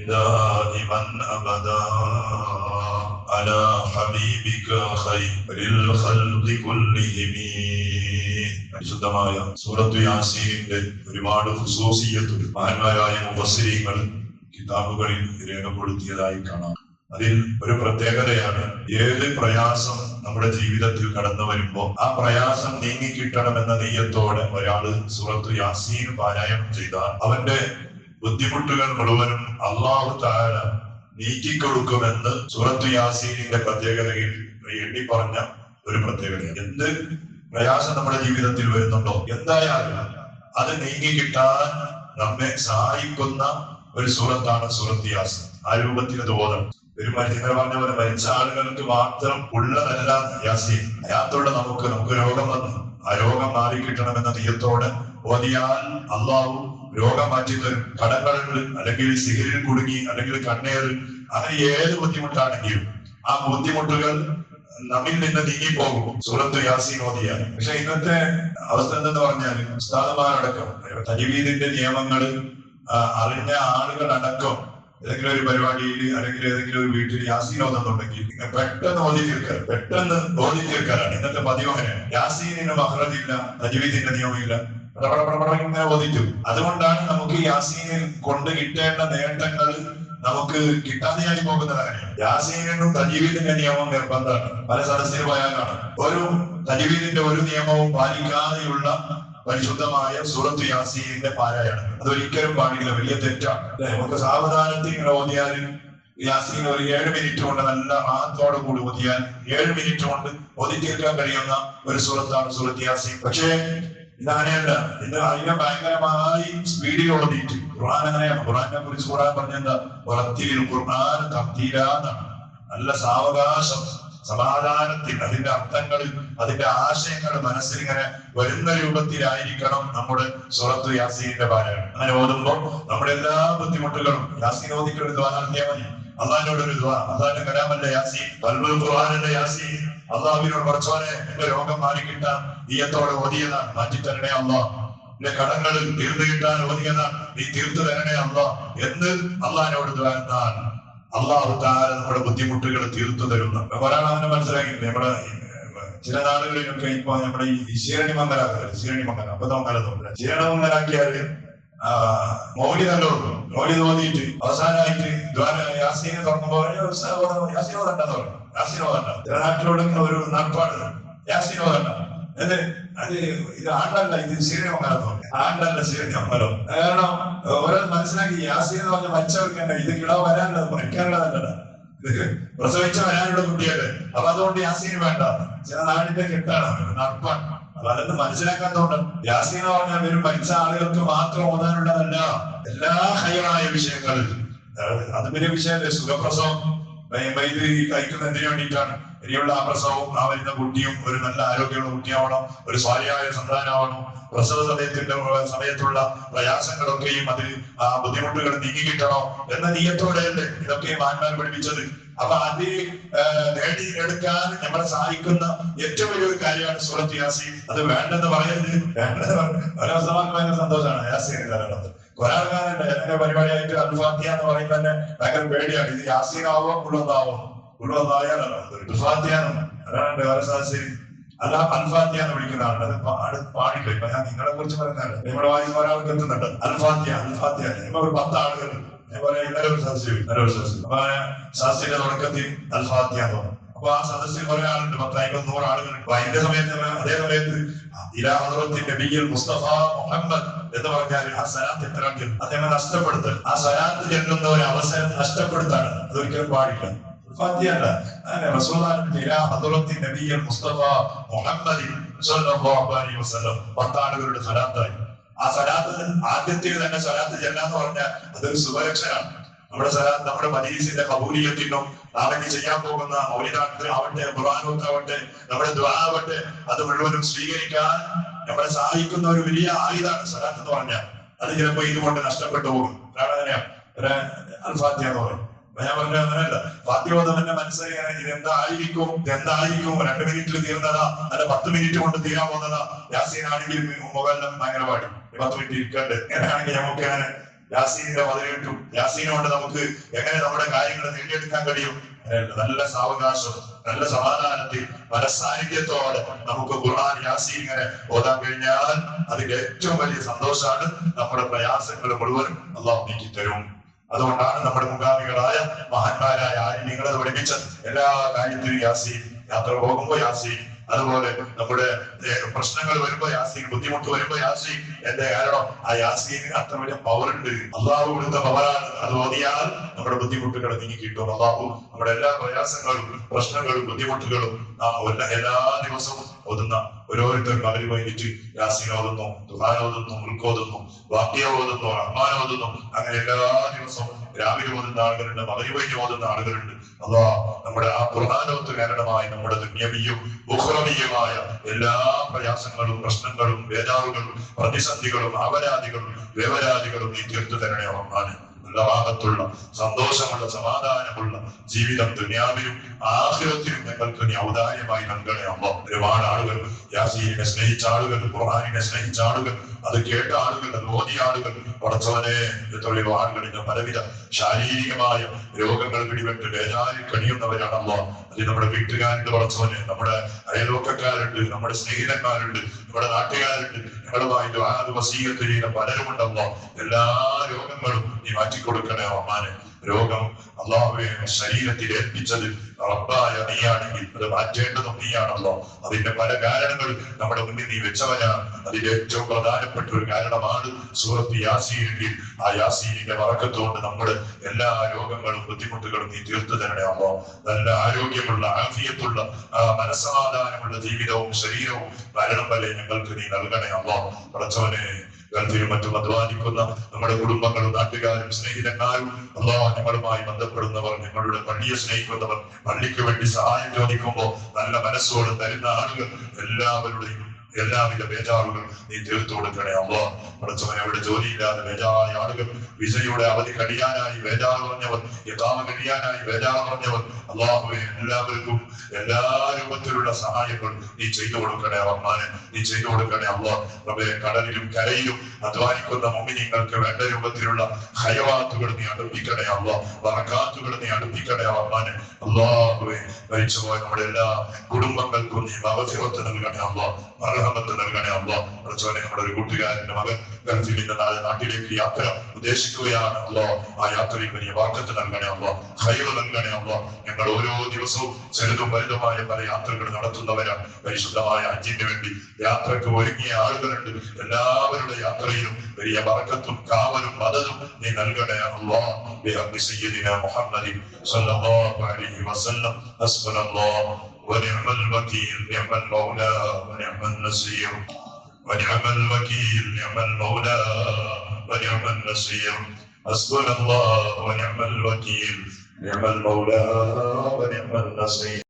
دائما أبدا على حبيبك خير الخلق كلهم. പരിശുദ്ധമായ സൂറത്തു യാസീനിന്റെ ഒരുപാട് ഖുസൂസിയത്തുകൾ മഹാന്മാരായ മുഫസ്സിരീങ്ങൾ കിതാബുകളിൽ രേഖപ്പെടുത്തിയതായി കാണാം. അതിൽ ഒരു പ്രത്യേകതയാണ്, ഏത് പ്രയാസം നമ്മുടെ ജീവിതത്തിൽ കടന്നു വരുമ്പോ ആ പ്രയാസം നീങ്ങിക്കിട്ടണമെന്ന നെയ്യത്തോടെ ഒരാള് സൂറത്തു യാസീൻ പാരായണം ചെയ്താൽ അവന്റെ ബുദ്ധിമുട്ടുകൾ മുഴുവനും അല്ലാഹു തആല നീക്കിക്കൊടുക്കുമെന്ന് സൂറത്തു യാസീനിന്റെ പ്രത്യേകതയിൽ എണ്ണി പറഞ്ഞ ഒരു പ്രത്യേകതയാണ്. എന്ത് പ്രയാസം നമ്മുടെ ജീവിതത്തിൽ വരുന്നുണ്ടോ എന്തായാലും അത് നീങ്ങിക്കിട്ടാൻ നമ്മെ സഹായിക്കുന്ന ഒരു സൂറത്താണ് സൂറത്ത് യാസീൻ. ആ രൂപത്തിൽ അത് ഓതണം. ഒരു മരിച്ചവർ പറഞ്ഞ പോലെ മരിച്ച ആളുകൾക്ക് മാത്രം ഉള്ളതല്ല യാസീൻ. അയാത്തോടെ നമുക്ക് രോഗം വന്നു, ആ രോഗം മാറിക്കിട്ടണമെന്ന നിയത്തോടെ ഓതിയാൽ അള്ളാഹു രോഗം മാറ്റി തരും. കടങ്ങളിൽ അല്ലെങ്കിൽ സിഹിരിൽ കുടുങ്ങി അല്ലെങ്കിൽ കണ്ണേറ് അങ്ങനെ ഏത് ബുദ്ധിമുട്ടാണെങ്കിലും ആ ബുദ്ധിമുട്ടുകൾ നമ്മിൽ നിന്ന് നീങ്ങിപ്പോകും സൂറത്ത് യാസീൻ ഓതിയാൽ. പക്ഷെ ഇന്നത്തെ അവസ്ഥ എന്തെന്ന് പറഞ്ഞാൽ ഉസ്താദുമാരടക്കം തജ്വീദിന്റെ നിയമങ്ങൾ അറിഞ്ഞ ആളുകൾ അടക്കം ഏതെങ്കിലും ഒരു പരിപാടിയിൽ അല്ലെങ്കിൽ ഏതെങ്കിലും ഒരു വീട്ടിൽ യാസീൻ ഓതുന്നുണ്ടെങ്കിൽ പെട്ടെന്ന് ഓതി തീർക്കാനാണ് ഇന്നത്തെ പതിവ്. അങ്ങനെ യാസീനിന് മഹ്റജില്ല, തജ്വീദിന്റെ നിയമമില്ല, ഇങ്ങനെ ഓദിക്കും. അതുകൊണ്ടാണ് നമുക്ക് യാസീനിൽ കൊണ്ട് കിട്ടേണ്ട നേട്ടങ്ങൾ നമുക്ക് കിട്ടാതെയായി പോകുന്നതാണ്. യാസീനും തജ്വീദിന്റെ നിയമം നിർബന്ധമാണ്. പല സദസ്സിൽ പോയാലാണ് ഒരു തജ്വീദിന്റെ ഒരു നിയമവും പാലിക്കാതെയുള്ള പരിശുദ്ധമായ സൂറത്ത് യാസീനിന്റെ പാരായണം അതൊരിക്കലും പാടില്ല, വലിയ തെറ്റാണ്. നമുക്ക് സാവധാനത്തിൽ ഇങ്ങനെ ഓതിയാൽ യാസീൻ ഒരു 7 മിനിറ്റ് കൊണ്ട് നല്ല ആത്തോടെ കൂടി ഓതിയാൽ 7 മിനിറ്റ് കൊണ്ട് ഓതി തീർക്കാൻ കഴിയുന്ന ഒരു സൂറത്താണ് സൂറത്ത് യാസീൻ. പക്ഷേ ഇതങ്ങനെയല്ല. ഇത് അതിനെ ഭയങ്കരമായി സ്പീഡിൽ ഓതിയിട്ട് ഖുർആൻ അങ്ങനെയാണ്. ഖുർആനെ കുറിച്ച് ഖുർആൻ പറഞ്ഞെന്താ, ഖുർആൻ തർത്തീലാന്നാണ്. നല്ല സാവകാശം സമാധാനത്തിൽ അതിന്റെ അർത്ഥങ്ങൾ അതിന്റെ ആശയങ്ങൾ മനസ്സിൽ ഇങ്ങനെ വരുന്ന രൂപത്തിലായിരിക്കണം നമ്മുടെ സൂറത്ത് യാസീനിന്റെ പാരായണം. അങ്ങനെ ഓതുമ്പോ നമ്മുടെ എല്ലാ ബുദ്ധിമുട്ടുകളും യാസീൻ ഓതിക്കൊരു ദ്വാ നടത്തിയാൽ മതി. അള്ളാഹിനോട് ഒരു ദ്വാ, അള്ളാഹിന്റെ കലാമല്ലേ യാസീൻ, ഖുർആനല്ലേ യാസീൻ. അള്ളാഹുവിനോട് പഠിച്ചോനെ എന്റെ രോഗം മാറിക്കിട്ടാൻ നീയത്തോടെ ഓതിയതാണ്, മാറ്റിത്തരണേ അള്ളാഹ്. എന്റെ കടങ്ങൾ തീർന്നു കിട്ടാൻ ഓതിയതാണ്, നീ തീർത്തു തരണേ അള്ളാഹ് എന്ന് അള്ളാഹിനോട് ദ്വാ എന്നാൽ അള്ളാഹു തആല നമ്മുടെ ബുദ്ധിമുട്ടുകൾ തീർത്തു തരുന്നു. ഒരാൾ അവനെ മനസ്സിലാക്കി. നമ്മുടെ ചില നാടുകളിലൊക്കെ ഇപ്പൊ നമ്മുടെ ഈ ശീരണിമംഗലം അപ്പൊ നോക്കാലോ ശീരണമംഗലാക്കിയാല് മൗലിദല്ലോ മൗലിദ് ഓതിയിട്ട് അവസാനമായിട്ട് യാസീനെ തുറക്കുമ്പോ യാസീനോദണ്ടെന്ന് പറഞ്ഞു. യാസീനോദണ്ട ചില നാട്ടിലോട് ഒരു നാൽപ്പാട് യാസീനോദണ്ട അത് ഇത് ആണ്ടല്ല, ഇത് ശീരണിമംഗലം ആണ്ടല്ല ശീരണിമംഗലം. കാരണം ഓരോ മനസ്സിലാക്കി യാസീൻ എന്ന് പറഞ്ഞ മരിച്ചവർക്ക് തന്നെ ഇത് കിട വരാനുള്ളത് മരിക്കാനുള്ളതല്ല, ഇത് പ്രസവിച്ച വരാനുള്ള കുട്ടിയല്ലേ. അപ്പൊ അതുകൊണ്ട് യാസീൻ വേണ്ട, ചില നാടിന്റെ കെട്ടാണ് നടപ്പാണ്. അപ്പൊ അതൊന്ന് മനസ്സിലാക്കാത്തതുകൊണ്ട് യാസീൻ എന്ന് പറഞ്ഞാൽ ഒരു മരിച്ച ആളുകൾക്ക് മാത്രം ഓതാനുള്ളതല്ല, എല്ലാ ഹൈറായ വിഷയങ്ങളിൽ അത് വലിയ വിഷയമല്ലേ. സുഖപ്രസവം ഇത് കഴിക്കുന്നതിന് വേണ്ടിയിട്ടാണ്. ഇനിയുള്ള ആ പ്രസവവും ആ വരുന്ന കുട്ടിയും ഒരു നല്ല ആരോഗ്യമുള്ള കുട്ടിയാവണം, ഒരു സ്വാലിയായ സന്താനമാവണം. പ്രസവ സമയത്തുള്ള പ്രയാസങ്ങളൊക്കെയും അതിൽ ആ ബുദ്ധിമുട്ടുകൾ നീങ്ങിക്കിട്ടണോ എന്ന നീയത്തോടെയല്ലേ ഇതൊക്കെ മാന്മാർ പഠിപ്പിച്ചത്. അപ്പൊ അത് നേടിയെടുക്കാൻ നമ്മളെ സഹായിക്കുന്ന ഏറ്റവും വലിയൊരു കാര്യമാണ് സൂറത്ത് യാസീൻ. അത് വേണ്ടെന്ന് പറയരുത്, ഭയങ്കര സന്തോഷമാണ് യാസീൻ കാരണത്ത്. ഒരാൾക്കാരുണ്ട് എന്റെ പരിപാടിയായിട്ട് അൽഫാത്തിയ എന്ന് പറയുമ്പോൾ തന്നെ ഭയങ്കര പേടിയാണ്. ഇത് യാസീനാവോ ഉള്ളതായാലാണ് അൽഫാത്തിയാണ്. അതാണ് വേറെ സാഹചര്യം അല്ല അൽഫാത്തിയാന്ന് വിളിക്കുന്ന ആളുണ്ട്. അത് പാടില്ല. ഇപ്പൊ ഞാൻ നിങ്ങളെ കുറിച്ച് പറഞ്ഞാൽ നമ്മുടെ വായിക്കുന്ന ഒരാൾക്ക് എത്തുന്നുണ്ട് അൽഫാത്തിയ ഇപ്പൊ ഒരു 10 ആളുകൾ ഞാൻ പറയാം. ഇന്നലെ ഒരു സദസ്യം അപ്പൊ സദസ്സിന്റെ തുടക്കത്തിൽ അൽഫാത്തിയ എന്ന് പറഞ്ഞു. അപ്പൊ ആ സദസ്സിൽ കുറെ ആളുണ്ട്, 10-50-100 ആളുകൾ. അപ്പൊ അതിന്റെ സമയത്ത് അതേ സമയത്ത് ഇലാ ഹദ്റത്തി നബിയിൽ മുസ്തഫ മുഹമ്മദ് എന്ന് പറഞ്ഞാൽ ആ സലാത്ത് എത്ര അദ്ദേഹം നഷ്ടപ്പെടുത്തൽ, ആ സലാത്ത് ചെല്ലുന്ന ഒരു അവസരം നഷ്ടപ്പെടുത്താണ്. അതൊരിക്കലും പാടില്ല. ഫാത്തിഹയല്ല, റസൂലുള്ളാഹിന്റെ ഇലാ ഹദ്റത്തി നബിയിൽ മുസ്തഫ മുഹമ്മദ് സ്വല്ലല്ലാഹു അലൈഹി വസല്ലം 10 ആളുകളുടെ സലാത്തായി. ആ സലാത്ത് ആദ്യത്തിൽ തന്നെ സലാത്ത് ചെല്ലാന്ന് പറഞ്ഞാൽ അതൊരു സുഖരക്ഷനാണ്. നമ്മുടെ സലാത്ത് നമ്മുടെ മജ്‌ലിസിന്റെ ഖബൂലിയത്തിനും നാളെ ചെയ്യാൻ പോകുന്ന മൗലിദാവട്ടെ ഖുർആനാവട്ടെ നമ്മുടെ ദുആ ആവട്ടെ അത് മുഴുവനും സ്വീകരിക്കാൻ നമ്മളെ സഹായിക്കുന്ന ഒരു വലിയ ആയുധമാണ് സലാത്ത് എന്ന് പറഞ്ഞാൽ. അത് ചിലപ്പോ ഇതുകൊണ്ട് നഷ്ടപ്പെട്ടു പോകും. അൽഫാത്തിഹ എന്ന് പറയും. ഞാൻ പറഞ്ഞ അങ്ങനെയല്ല, ഫാത്തിഹ ഓതുന്നതിന്റെ മനസ്സിലായി ഇതെന്തായിരിക്കും 2 മിനിറ്റിൽ തീർന്നതാ അല്ല 10 മിനിറ്റ് കൊണ്ട് തീരാൻ പോകുന്നതാ. യാസീൻ ആണെങ്കിൽ മുകളിലും ഭയങ്കര പാടി 10 മിനിറ്റ് ഇരിക്കണ്ട്. അങ്ങനെയാണെങ്കിൽ നമുക്ക് അങ്ങനെ യാസീനിന്റെ മധുരം കിട്ടും. യാസീനെ കൊണ്ട് നമുക്ക് എങ്ങനെ നമ്മുടെ കാര്യങ്ങൾ നേടിയെടുക്കാൻ കഴിയും? നല്ല സാവകാശം, നല്ല സമാധാനത്തിൽ, മനസാന്നിധ്യത്തോടെ നമുക്ക് ഖുർആൻ യാസീൻ ഇങ്ങനെ ഓതാൻ കഴിഞ്ഞാൽ അതിന്റെ ഏറ്റവും വലിയ സന്തോഷമാണ്. നമ്മുടെ പ്രയാസങ്ങൾ മുഴുവനും അള്ളാഹു നീക്കി തരും. അതുകൊണ്ടാണ് നമ്മുടെ മുൻഗാമികളായ മഹാന്മാരായ ആലിമീങ്ങളെ പഠിപ്പിച്ചത്. എല്ലാ കാര്യത്തിലും യാസീൻ, യാത്ര പോകുമ്പോ യാസീൻ, അതുപോലെ നമ്മുടെ പ്രശ്നങ്ങൾ വരുമ്പോ യാസീൻ, ബുദ്ധിമുട്ട് വരുമ്പോ യാസീൻ. എന്റെ കാരണം ആ യാസീന് അത്ര വലിയ പവറുണ്ട്. അള്ളാഹു കൊടുത്ത പവറാണ്. അത് ഓതിയാൽ നമ്മുടെ ബുദ്ധിമുട്ടുകൾ നീങ്ങി കിട്ടും. അള്ളാഹു നമ്മുടെ എല്ലാ പ്രയാസങ്ങളും, പ്രശ്നങ്ങളും, ബുദ്ധിമുട്ടുകളും എല്ലാ ദിവസവും ഓതുന്ന ഓരോരുത്തരും അവർ വൈകിട്ട് യാസീൻ ഓതുന്നു, ഖുർആൻ ഓതുന്നു, മുൽക്ക് ഓതുന്നു, വാഖിയ ഓതുന്നു, റഹ്മാൻ ഓതുന്നു. അങ്ങനെ എല്ലാ ദിവസവും രാവിലെ ഓതുന്ന ആളുകളുണ്ട്, മഗ്‌രിബ് കഴിഞ്ഞ് ഓതുന്ന ആളുകളുണ്ട്. അല്ലാഹ് നമ്മുടെ ആ ഖുർആനോത്ത് കാരണമായി നമ്മുടെ ദുനിയവിയും ഉഖ്റവിയുമായ എല്ലാ പ്രയാസങ്ങളും, പ്രശ്നങ്ങളും, ബേജാറുകളും, പ്രതിസന്ധികളും, അപരാധികളും, വ്യവരാധികളും നീ തീർത്തു തരണേ റഹ്മാനെ. നല്ല റാഹത്തുള്ള, സന്തോഷമുള്ള, സമാധാനമുള്ള ജീവിതം ദുനിയാവിലും ആഖിറത്തിലും ഞങ്ങൾക്ക് നീ ഔദാര്യമായി നൽകണേ അല്ലാഹ്. ഒരുപാട് ആളുകൾ യാസീനെ സ്നേഹിച്ച ആളുകൾ, ഖുർആനിനെ സ്നേഹിച്ച ആളുകൾ, അത് കേട്ട ആളുകൾ, അത് ഓതിയ ആളുകൾ, പടച്ചവനെ എത്രയോ ആളുകളിൽ പലവിധ ശാരീരികമായ രോഗങ്ങൾ പിടിപെട്ട് ബേജാരിൽ കഴിയുന്നവരാണ് അല്ലാഹ്. അത് നമ്മുടെ വീട്ടുകാരുണ്ട് പടച്ചവനെ, നമ്മുടെ അയൽവക്കക്കാരുണ്ട്, നമ്മുടെ സ്നേഹിതന്മാരുണ്ട്, നമ്മുടെ നാട്ടുകാരുണ്ട്, ഞങ്ങളുമായി ദുആ വസീയത്ത് ചെയ്യുന്ന പലരുമുണ്ടല്ലോ. എല്ലാ രോഗങ്ങളും നീ മാറ്റിക്കൊടുക്കണേ റഹ്മാനെ. രോഗം അല്ലാഹുവേ ശരീരത്തിൽ ഏൽപ്പിച്ചത് റബ്ബായ നീയാണെങ്കിൽ അത് മാറ്റേണ്ടതും നീയാണല്ലോ. അതിന്റെ പല കാരണങ്ങൾ നമ്മുടെ മുന്നിൽ നീ വെച്ചവനാണ്. അതിന്റെ ഏറ്റവും പ്രധാനപ്പെട്ട ഒരു കാരണമാണ് സൂറത്ത് യാസീൻ. ആ യാസീനിന്റെ ബറക്കത്തുകൊണ്ട് നമ്മുടെ എല്ലാ രോഗങ്ങളും, ബുദ്ധിമുട്ടുകളും നീ തീർത്തു തരണേ അല്ലാഹ്. നല്ല ആരോഗ്യമുള്ള, ആഫിയത്തുള്ള, മനസ്സമാധാനമുള്ള ജീവിതവും ശരീരവും മരണം വരെ ഞങ്ങൾക്ക് നീ നൽകണേ അല്ലാഹ്. പടച്ചവനെ, ഗൾഫിലും മറ്റും അധ്വാനിക്കുന്ന നമ്മുടെ കുടുംബങ്ങളും നാട്ടുകാരും സ്നേഹിതന്മാരും, അല്ലാഹ് ഞങ്ങളുമായി ബന്ധപ്പെടുന്നവർ, ഞങ്ങളുടെ പള്ളിയെ സ്നേഹിക്കുന്നവർ, പള്ളിക്ക് വേണ്ടി സഹായം ചോദിക്കുമ്പോൾ നല്ല മനസ്സോട് തരുന്ന ആളുകൾ, എല്ലാവരുടെയും എല്ലാവിധ ബേജാറുകൾ നീ തീർത്തു കൊടുക്കണേ അല്ലാഹ്. പടച്ചവനെ, അവിടെ ജോലിയില്ലാതെ ബേജാറായ ആളുകൾ, വിസയുടെ അവധി കഴിയാനായി ബേജാറ് പറഞ്ഞവർ, യഥാമ കഴിയാനായി ബേജാറ് പറഞ്ഞവർ, അല്ലാഹുവേ എല്ലാവർക്കും എല്ലാ രൂപത്തിലുള്ള സഹായങ്ങൾ നീ ചെയ്തു കൊടുക്കണേ റഹ്മാനെ. നീ ചെയ്തു കൊടുക്കണേ അല്ലാഹ്. റബ്ബേ, കടലിലും കരയിലും അധ്വാനിക്കുന്ന മുഅ്മിനീങ്ങൾക്ക് വേണ്ട രൂപത്തിലുള്ള ഖൈറാത്തുകൾ നീ അടുപ്പിക്കണേ അല്ലാഹ്. ബറകാത്തുകൾ നീ അടുപ്പിക്കണേ റഹ്മാനെ. അല്ലാഹുവേ, മരിച്ചുപോയ നമ്മുടെ എല്ലാ കുടുംബങ്ങൾക്കും നീ മഗ്ഫിറത്ത് നൽകണേ അല്ലാഹ്, മർഹമത്ത് നൽകണേ അല്ലാഹ്. പടച്ചവനെ, നമ്മുടെ ഒരു കൂട്ടുകാരന്റെ മകൻ ഗൾഫിൽ നിന്ന് നാട്ടിലേക്ക് യാത്ര ഉദ്ദേശിക്കുകയാണ് അല്ലാഹ്. ആ യാത്രയിൽ വലിയ ബറക്കത്ത് നൽകണേ അല്ലാഹ്, ഖൈർ നൽകണേ അല്ലാഹ്. ഞങ്ങൾ ഓരോ ദിവസവും ചെറുതും വലുതുമായ പല യാത്രകൾ നടത്തുന്നവരാണ്. പരിശുദ്ധമായ ഹജ്ജിന് വേണ്ടി യാത്രക്ക് ഒരുങ്ങിയ ആളുകളുണ്ട്. എല്ലാവരുടെ യാത്രയിലും വലിയ ബറക്കത്തും കാവലും മദദും നീ നൽകണേ അല്ലാഹ്. ബിഹഖി സയ്യിദിനാ മുഹമ്മദി സ്വല്ലല്ലാഹു അലൈഹി വസല്ലം. ഹസ്ബുനല്ലാഹു ونعم الوكيل، نعم المولى ونعم النصير، ونعم الوكيل، نعم المولى ونعم النصير. حسبنا الله ونعم الوكيل، نعم المولى ونعم النصير.